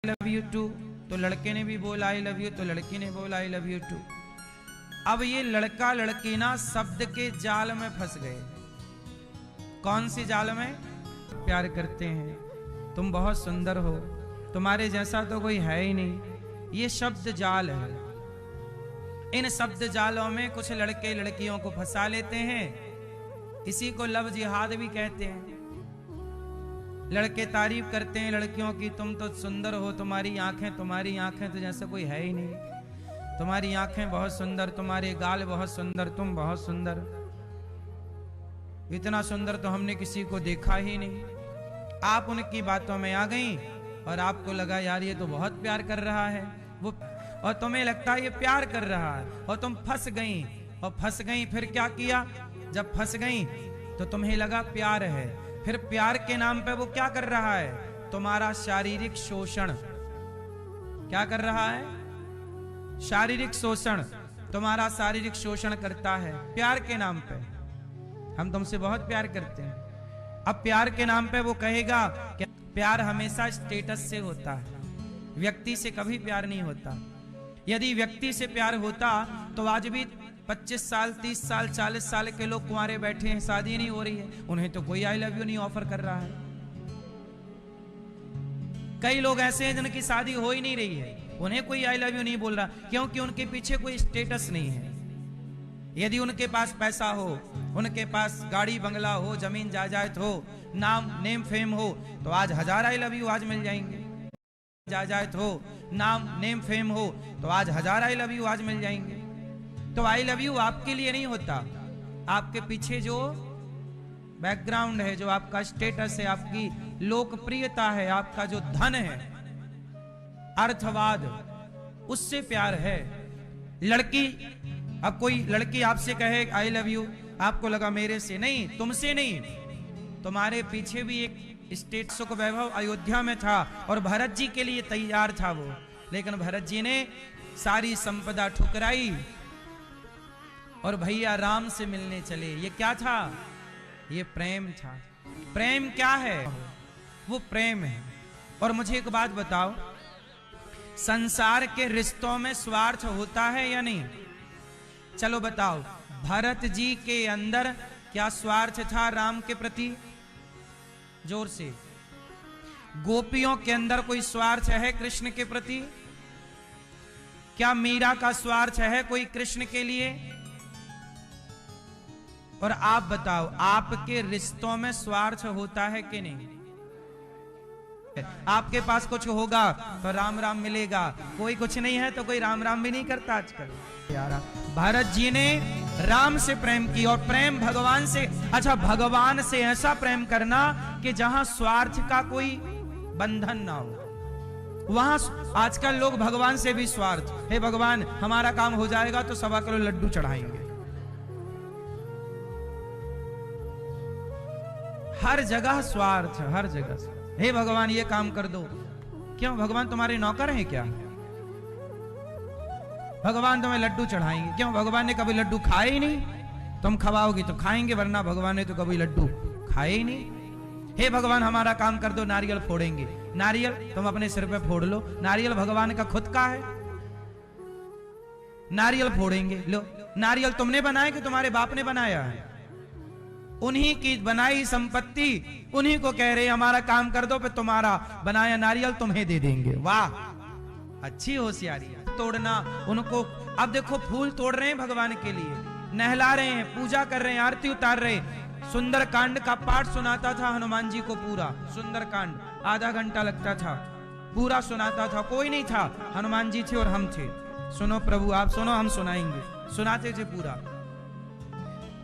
Love you to, तो लड़के ने भी बोला आई लव यू, तो लड़की ने बोला आई लव यू टू। अब ये लड़का लड़की ना शब्द के जाल में फंस गए। कौन सी जाल में? प्यार करते हैं, तुम बहुत सुंदर हो, तुम्हारे जैसा तो कोई है ही नहीं। ये शब्द जाल है। इन शब्द जालों में कुछ लड़के लड़कियों को फंसा लेते हैं। इसी को लव जिहाद भी कहते हैं। लड़के तारीफ करते हैं लड़कियों की, तुम तो सुंदर हो, तुम्हारी आंखें तो जैसे कोई है ही नहीं, तुम्हारी आंखें बहुत सुंदर, तुम्हारे गाल बहुत सुंदर, तुम बहुत सुंदर, इतना सुंदर तो हमने किसी को देखा ही नहीं। आप उनकी बातों में आ गई और आपको लगा यार ये तो बहुत प्यार कर रहा है वो, और तुम्हें लगता है ये प्यार कर रहा है, और तुम फंस गई। और फंस गई फिर क्या किया? जब फंस गई तो तुम्हें लगा प्यार है, फिर प्यार के नाम पे वो क्या कर रहा है? तुम्हारा शारीरिक शोषण। क्या कर रहा है? शारीरिक शोषण। तुम्हारा शारीरिक शोषण करता है प्यार के नाम पे। हम तुमसे बहुत प्यार करते हैं, अब प्यार के नाम पे वो कहेगा कि प्यार हमेशा स्टेटस से होता है, व्यक्ति से कभी प्यार नहीं होता। यदि व्यक्ति से प्यार होता तो आज भी 25 साल 30 साल 40 साल के लोग कुंवारे बैठे हैं, शादी नहीं हो रही है, उन्हें तो कोई आई लव यू नहीं ऑफर कर रहा है। कई लोग ऐसे हैं जिनकी शादी हो ही नहीं रही है, उन्हें कोई आई लव यू नहीं बोल रहा, क्योंकि उनके पीछे कोई स्टेटस नहीं है। यदि उनके पास पैसा हो, उनके पास गाड़ी बंगला हो, जमीन जायदाद हो, नाम नेम फेम हो, तो आज 1000 आई लव यू आज मिल जाएंगे। जायदाद हो, नाम नेम फेम हो, तो आज 1000 आई लव यू आज मिल जाएंगे। तो आई लव यू आपके लिए नहीं होता, आपके पीछे जो बैकग्राउंड है, जो आपका स्टेटस है, आपकी लोकप्रियता है, आपका जो धन है, अर्थवाद, उससे प्यार है। लड़की, अब कोई लड़की आपसे कहे आई लव यू, आपको लगा मेरे से नहीं, तुमसे नहीं, तुम्हारे पीछे भी एक स्टेट सुख वैभव अयोध्या में था और भरत जी के लिए तैयार था वो, लेकिन भरत जी ने सारी संपदा ठुकराई और भैया राम से मिलने चले। ये क्या था? ये प्रेम था। प्रेम क्या है? वो प्रेम है। और मुझे एक बात बताओ, संसार के रिश्तों में स्वार्थ होता है या नहीं? चलो बताओ, भरत जी के अंदर क्या स्वार्थ था राम के प्रति? जोर से। गोपियों के अंदर कोई स्वार्थ है कृष्ण के प्रति? क्या मीरा का स्वार्थ है कोई कृष्ण के लिए? और आप बताओ, आपके रिश्तों में स्वार्थ होता है कि नहीं? आपके पास कुछ होगा तो राम राम मिलेगा, कोई कुछ नहीं है तो कोई राम राम भी नहीं करता आजकल। यार भरत जी ने राम से प्रेम की, और प्रेम भगवान से। अच्छा, भगवान से ऐसा प्रेम करना कि जहां स्वार्थ का कोई बंधन ना हो। वहां आजकल लोग भगवान से भी स्वार्थ, हे भगवान हमारा काम हो जाएगा तो 1.25 किलो लड्डू चढ़ाएंगे। हर जगह स्वार्थ, हर जगह। हे भगवान ये काम कर दो। क्यों? भगवान तुम्हारे नौकर हैं क्या? भगवान तुम्हें लड्डू चढ़ाएंगे। क्यों? भगवान ने कभी लड्डू खाए ही नहीं। तुम खवाओगी तो खाएंगे, वरना भगवान ने तो कभी लड्डू खाए ही नहीं। हे भगवान हमारा काम कर दो, नारियल फोड़ेंगे। नारियल तुम अपने सिर पे फोड़ लो, नारियल भगवान का खुद का है, नारियल फोड़ेंगे। लो, नारियल तुमने बनाया कि तुम्हारे बाप ने बनाया है? उन्हीं की बनाई संपत्ति, उन्हीं को कह रहे हमारा काम कर दो, पे तुम्हारा बनाया नारियल तुम्हें दे देंगे। वाह, अच्छी होशियारी। तोड़ना उनको, अब देखो फूल तोड़ रहे हैं भगवान के लिए, नहला रहे हैं, पूजा कर रहे हैं, आरती उतार रहे हैं। सुंदर कांड का पाठ सुनाता था हनुमान जी को, पूरा सुंदर कांड आधा घंटा लगता था, पूरा सुनाता था। कोई नहीं था, हनुमान जी थे और हम थे। सुनो प्रभु, आप सुनो, हम सुनाएंगे। सुनाते थे पूरा।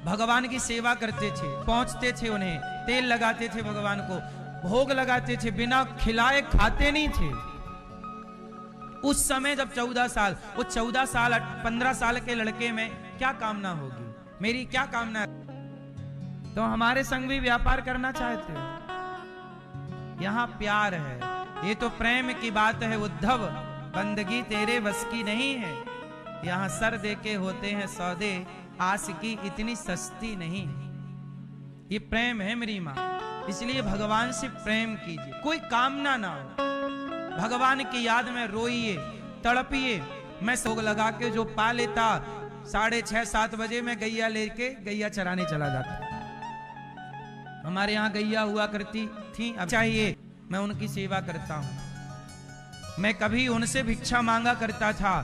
भगवान की सेवा करते थे, पहुंचते थे, उन्हें तेल लगाते थे, भगवान को भोग लगाते थे, बिना खिलाए खाते नहीं थे। उस समय जब 14 साल, वो 14 साल 15 साल के लड़के में क्या कामना होगी? मेरी क्या कामना? तो हमारे संग भी व्यापार करना चाहते हो? यहां प्यार है, ये तो प्रेम की बात है। उद्धव, बंदगी तेरे बस की नहीं है, यहां सर देके होते हैं सौदे, आस की इतनी सस्ती नहीं। ये प्रेम है मेरी मां, इसलिए भगवान से प्रेम कीजिए, कोई कामना ना हो। भगवान की याद में रोइए, तड़पिए। मैं भोग लगा के जो पा लेता, 6:30-7 बजे मैं गैया लेके गैया चराने चला जाता। हमारे यहाँ गैया हुआ करती थी, अब चाहिए मैं उनकी सेवा करता हूं। मैं कभी उनसे भिक्षा मांगा करता था,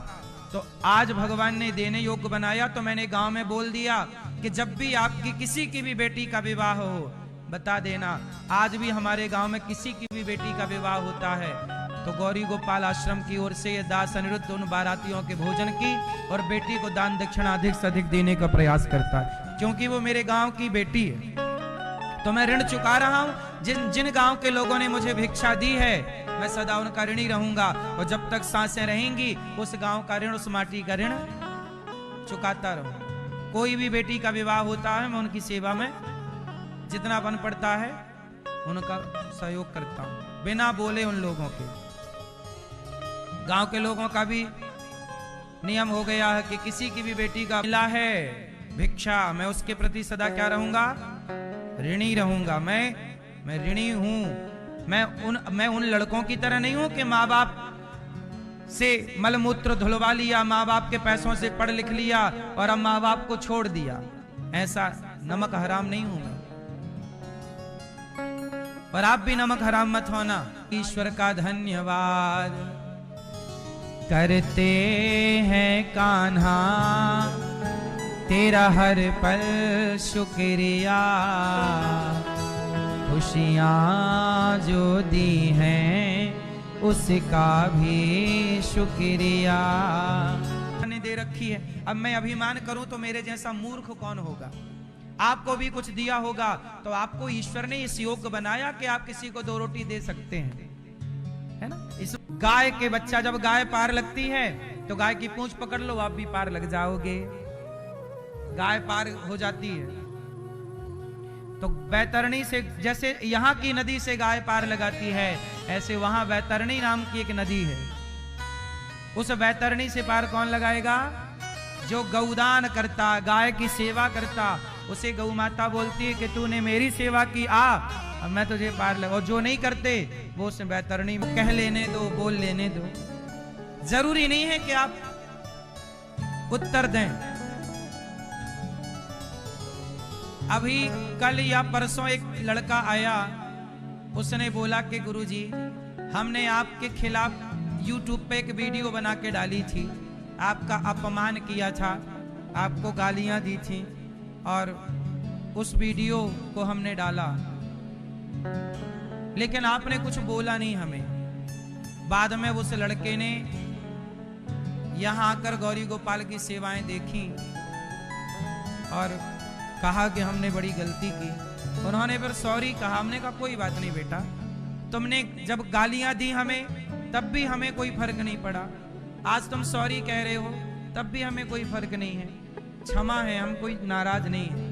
तो आज भगवान ने देने योग्य बनाया, तो मैंने गांव में बोल दिया कि जब भी आपकी किसी की भी बेटी का विवाह हो बता देना। आज भी हमारे गांव में किसी की भी बेटी का विवाह होता है तो गौरी गोपाल आश्रम की ओर से ये दास अनिरुद्ध उन बारातियों के भोजन की और बेटी को दान दक्षिणा अधिक से अधिक देने का प्रयास करता है, क्योंकि वो मेरे गांव की बेटी है। तो मैं ऋण चुका रहा हूं। जिन जिन गांव के लोगों ने मुझे भिक्षा दी है, मैं सदा उनका ऋणी रहूंगा, और जब तक सांसें रहेंगी उस गांव का ऋण, उस माटी का ऋण चुकाता रहूंगा। कोई भी बेटी का विवाह होता है, मैं उनकी सेवा में जितना बन पड़ता है उनका सहयोग करता हूं, बिना बोले उन लोगों के। गांव के लोगों का भी नियम हो गया है कि किसी की भी बेटी का मिला है भिक्षा, मैं उसके प्रति सदा क्या रहूंगा, ऋणी रहूंगा। मैं ऋणी हूं। मैं उन लड़कों की तरह नहीं हूं कि माँ बाप से मलमूत्र धुलवा लिया, माँ बाप के पैसों से पढ़ लिख लिया और अब माँ बाप को छोड़ दिया। ऐसा नमक हराम नहीं हूं मैं, और आप भी नमक हराम मत होना। ईश्वर का धन्यवाद करते हैं कान्हा, तेरा हर पल शुक्रिया, खुशियाँ जो दी हैं उसका भी शुक्रिया। ने दे रखी है, अब मैं अभिमान करूं तो मेरे जैसा मूर्ख कौन होगा। आपको भी कुछ दिया होगा, तो आपको ईश्वर ने इस योग्य बनाया कि आप किसी को 2 रोटी दे सकते हैं, है ना। इस गाय के बच्चा, जब गाय पार लगती है तो गाय की पूंछ पकड़ लो, आप भी पार लग जाओगे। गाय पार हो जाती है तो बैतरणी से, जैसे यहाँ की नदी से गाय पार लगाती है, ऐसे वहां बैतरणी नाम की एक नदी है। उस बैतरणी से पार कौन लगाएगा, जो गौदान करता, गाय की सेवा करता, उसे गौ माता बोलती है कि तूने मेरी सेवा की, अब मैं तुझे पार लगा। और जो नहीं करते वो उस बैतरणी में कह लेने दो, बोल लेने दो। जरूरी नहीं है कि आप उत्तर दें। अभी कल या परसों एक लड़का आया, उसने बोला कि गुरुजी हमने आपके खिलाफ YouTube पे एक वीडियो बना के डाली थी, आपका अपमान किया था, आपको गालियां दी थी, और उस वीडियो को हमने डाला, लेकिन आपने कुछ बोला नहीं हमें। बाद में उस लड़के ने यहाँ आकर गौरी गोपाल की सेवाएं देखी और कहा कि हमने बड़ी गलती की। उन्होंने फिर सॉरी कहा। हमने कहा कोई बात नहीं बेटा, तुमने जब गालियां दी हमें तब भी हमें कोई फर्क नहीं पड़ा, आज तुम सॉरी कह रहे हो तब भी हमें कोई फर्क नहीं है, क्षमा है, हम कोई नाराज नहीं है।